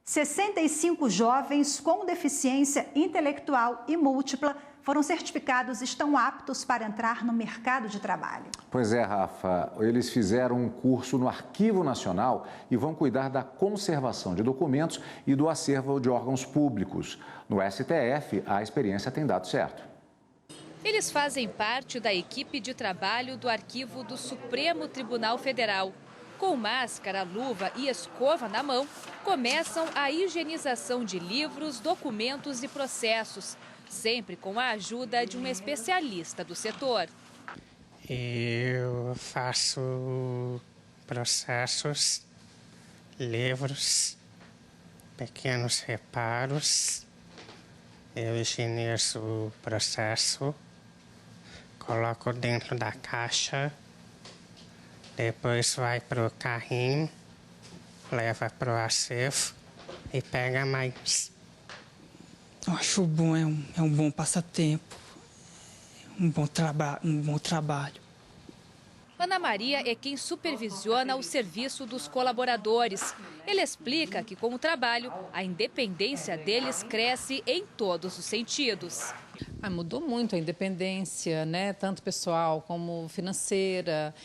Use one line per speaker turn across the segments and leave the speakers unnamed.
65 jovens com deficiência intelectual e múltipla foram certificados e estão aptos para entrar no mercado de trabalho.
Pois é, Rafa. Eles fizeram um curso no Arquivo Nacional e vão cuidar da conservação de documentos e do acervo de órgãos públicos. No STF, a experiência tem dado certo.
Eles fazem parte da equipe de trabalho do Arquivo do Supremo Tribunal Federal. Com máscara, luva e escova na mão, começam a higienização de livros, documentos e processos, sempre com a ajuda de um especialista do setor.
Eu faço processos, livros, pequenos reparos, eu higienizo o processo, coloco dentro da caixa, depois vai para o carrinho, leva para o acervo e pega mais.
Eu acho bom, é um bom passatempo, um bom trabalho.
Ana Maria é quem supervisiona o serviço dos colaboradores. Ele explica que com o trabalho, a independência deles cresce em todos os sentidos.
Mudou muito a independência, né? Tanto pessoal como financeira,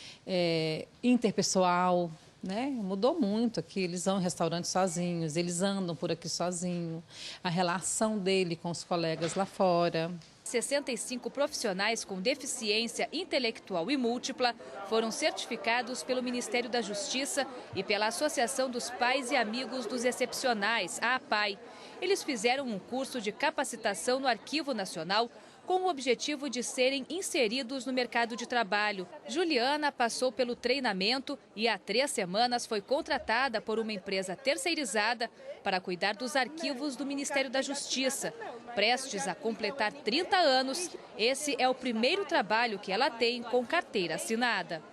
interpessoal. Né? Mudou muito aqui, eles vão em restaurantes sozinhos, eles andam por aqui sozinhos, a relação dele com os colegas lá fora.
65 profissionais com deficiência intelectual e múltipla foram certificados pelo Ministério da Justiça e pela Associação dos Pais e Amigos dos Excepcionais, a APAI. Eles fizeram um curso de capacitação no Arquivo Nacional com o objetivo de serem inseridos no mercado de trabalho. Juliana passou pelo treinamento e há 3 semanas foi contratada por uma empresa terceirizada para cuidar dos arquivos do Ministério da Justiça. Prestes a completar 30 anos, esse é o primeiro trabalho que ela tem com carteira assinada.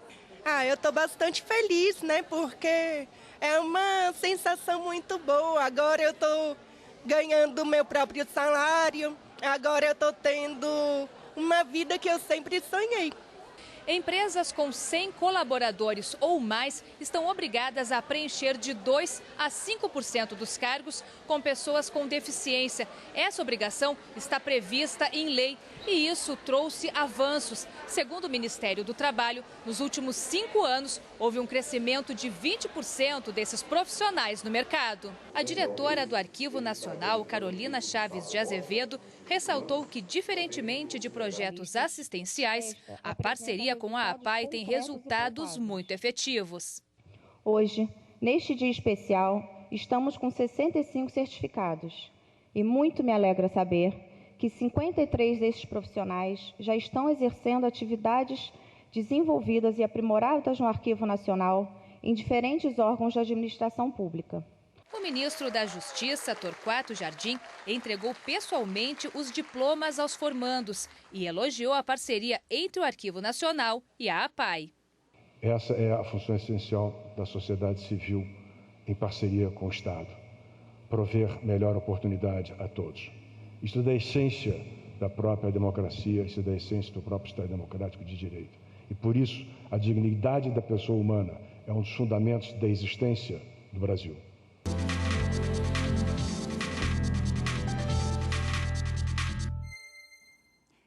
Eu estou bastante feliz, né? Porque é uma sensação muito boa. Agora eu estou ganhando o meu próprio salário. Agora eu estou tendo uma vida que eu sempre sonhei.
Empresas com 100 colaboradores ou mais estão obrigadas a preencher de 2% a 5% dos cargos com pessoas com deficiência. Essa obrigação está prevista em lei e isso trouxe avanços. Segundo o Ministério do Trabalho, nos últimos 5 anos, houve um crescimento de 20% desses profissionais no mercado. A diretora do Arquivo Nacional, Carolina Chaves de Azevedo, ressaltou que, diferentemente de projetos assistenciais, a parceria com a APAI tem resultados muito efetivos.
Hoje, neste dia especial, estamos com 65 certificados e muito me alegra saber que 53 desses profissionais já estão exercendo atividades desenvolvidas e aprimoradas no Arquivo Nacional em diferentes órgãos de administração pública.
O ministro da Justiça, Torquato Jardim, entregou pessoalmente os diplomas aos formandos e elogiou a parceria entre o Arquivo Nacional e a APAI.
Essa é a função essencial da sociedade civil em parceria com o Estado. Prover melhor oportunidade a todos. Isso é da essência da própria democracia, isso é da essência do próprio Estado democrático de direito. E por isso, a dignidade da pessoa humana é um dos fundamentos da existência do Brasil.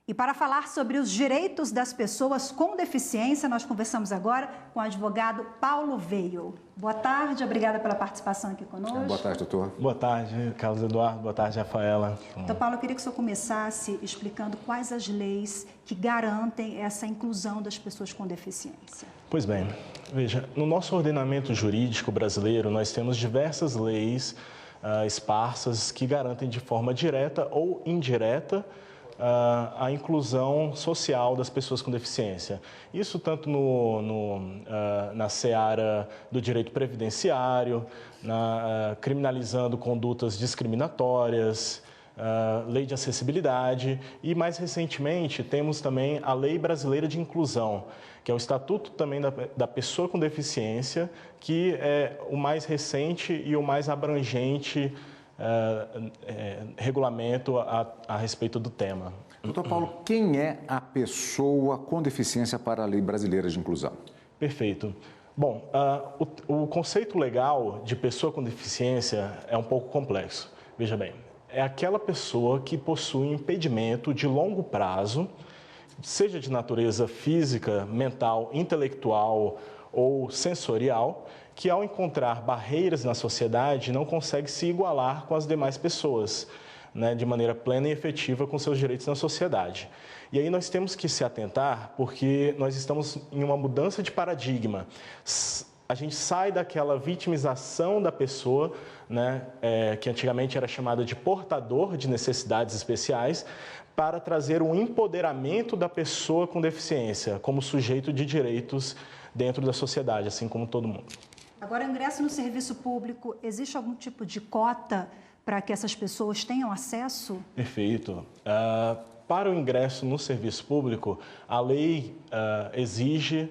E para falar sobre os direitos das pessoas com deficiência, nós conversamos agora com o advogado Paulo Veio. Boa tarde, obrigada pela participação aqui conosco.
Boa tarde, doutor.
Boa tarde, Carlos Eduardo. Boa tarde, Rafaela.
Então, Paulo, eu queria que o senhor começasse explicando quais as leis que garantem essa inclusão das pessoas com deficiência.
Pois bem, veja, no nosso ordenamento jurídico brasileiro, nós temos diversas leis esparsas que garantem de forma direta ou indireta a inclusão social das pessoas com deficiência. Isso tanto na seara do direito previdenciário, criminalizando condutas discriminatórias, lei de acessibilidade e, mais recentemente, temos também a Lei Brasileira de Inclusão, que é o Estatuto também da Pessoa com Deficiência, que é o mais recente e o mais abrangente regulamento a respeito do tema.
Doutor Paulo, quem é a pessoa com deficiência para a Lei Brasileira de Inclusão?
Perfeito. Bom, o conceito legal de pessoa com deficiência é um pouco complexo. Veja bem, é aquela pessoa que possui impedimento de longo prazo, seja de natureza física, mental, intelectual ou sensorial, que ao encontrar barreiras na sociedade não consegue se igualar com as demais pessoas, né, de maneira plena e efetiva com seus direitos na sociedade. E aí nós temos que se atentar porque nós estamos em uma mudança de paradigma. A gente sai daquela vitimização da pessoa, né, que antigamente era chamada de portador de necessidades especiais, para trazer um empoderamento da pessoa com deficiência como sujeito de direitos dentro da sociedade, assim como todo mundo.
Agora, o ingresso no serviço público, existe algum tipo de cota para que essas pessoas tenham acesso?
Perfeito. Para o ingresso no serviço público, a lei exige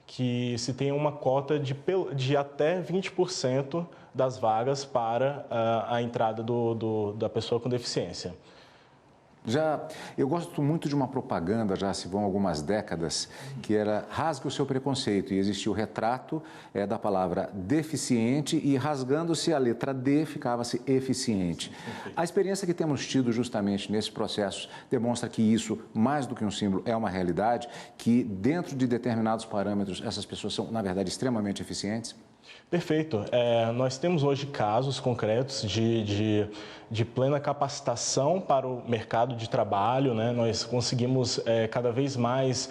que se tenha uma cota de até 20% das vagas para a entrada da pessoa com deficiência.
Eu gosto muito de uma propaganda, já se vão algumas décadas, que era rasgue o seu preconceito, e existia o retrato da palavra deficiente e rasgando-se a letra D ficava-se eficiente. A experiência que temos tido justamente nesse processo demonstra que isso, mais do que um símbolo, é uma realidade, que dentro de determinados parâmetros essas pessoas são, na verdade, extremamente eficientes?
Perfeito. Nós temos hoje casos concretos de plena capacitação para o mercado de trabalho, né? Nós conseguimos cada vez mais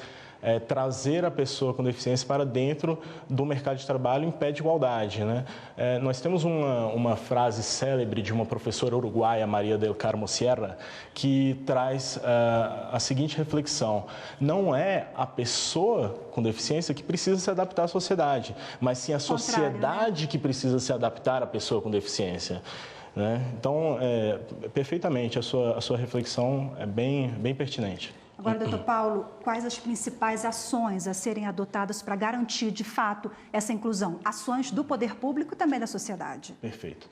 trazer a pessoa com deficiência para dentro do mercado de trabalho em pé de igualdade, né? Nós temos uma frase célebre de uma professora uruguaia, Maria del Carmo Sierra, que traz a seguinte reflexão: não é a pessoa com deficiência que precisa se adaptar à sociedade, mas sim a sociedade, né, que precisa se adaptar à pessoa com deficiência. Né? Então, perfeitamente, a sua reflexão é bem pertinente.
Agora, doutor Paulo, quais as principais ações a serem adotadas para garantir, de fato, essa inclusão? Ações do poder público e também da sociedade.
Perfeito.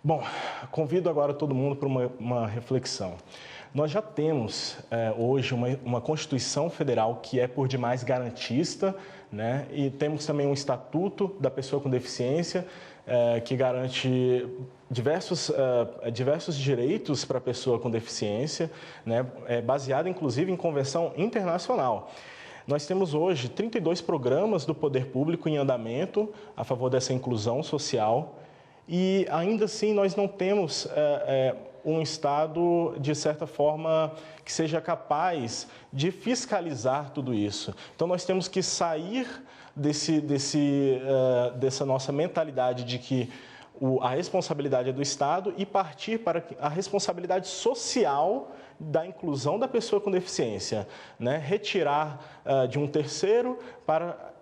Bom, convido agora todo mundo para uma reflexão. Nós já temos hoje uma Constituição Federal que é por demais garantista, né? E temos também um Estatuto da Pessoa com Deficiência que garante diversos direitos para a pessoa com deficiência, né? Baseado inclusive em convenção internacional. Nós temos hoje 32 programas do poder público em andamento a favor dessa inclusão social e ainda assim nós não temos um Estado, de certa forma, que seja capaz de fiscalizar tudo isso. Então, nós temos que sair dessa nossa mentalidade de que a responsabilidade é do Estado e partir para a responsabilidade social da inclusão da pessoa com deficiência, né? Retirar de um terceiro para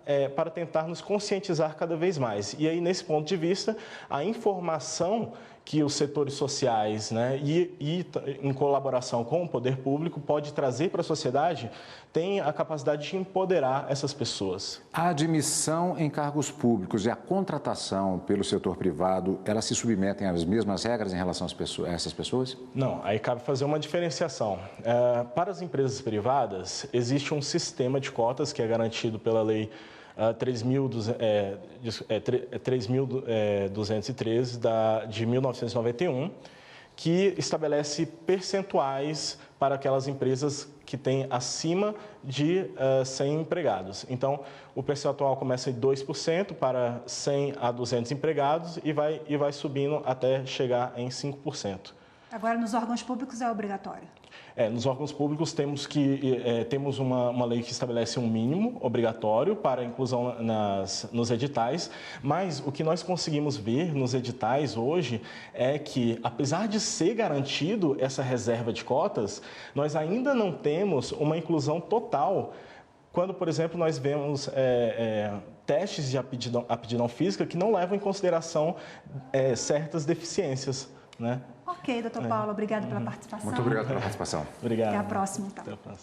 tentar nos conscientizar cada vez mais. E aí, nesse ponto de vista, a informação que os setores sociais, né, e em colaboração com o poder público pode trazer para a sociedade, tem a capacidade de empoderar essas pessoas.
A admissão em cargos públicos e a contratação pelo setor privado, elas se submetem às mesmas regras em relação a essas pessoas?
Não, aí cabe fazer uma diferenciação. Para as empresas privadas, existe um sistema de cotas que é garantido pela lei 3.213 de 1991, que estabelece percentuais para aquelas empresas que têm acima de 100 empregados. Então, o percentual começa em 2% para 100 a 200 empregados e vai subindo até chegar em 5%.
Agora, nos órgãos públicos é obrigatório?
Nos órgãos públicos temos uma lei que estabelece um mínimo obrigatório para a inclusão nos editais, mas o que nós conseguimos ver nos editais hoje é que, apesar de ser garantido essa reserva de cotas, nós ainda não temos uma inclusão total quando, por exemplo, nós vemos testes de aptidão física que não levam em consideração certas deficiências, né?
Ok, doutor Paulo, obrigado pela participação.
Muito obrigado pela participação.
Obrigado.
Até a próxima, então.
Até a próxima.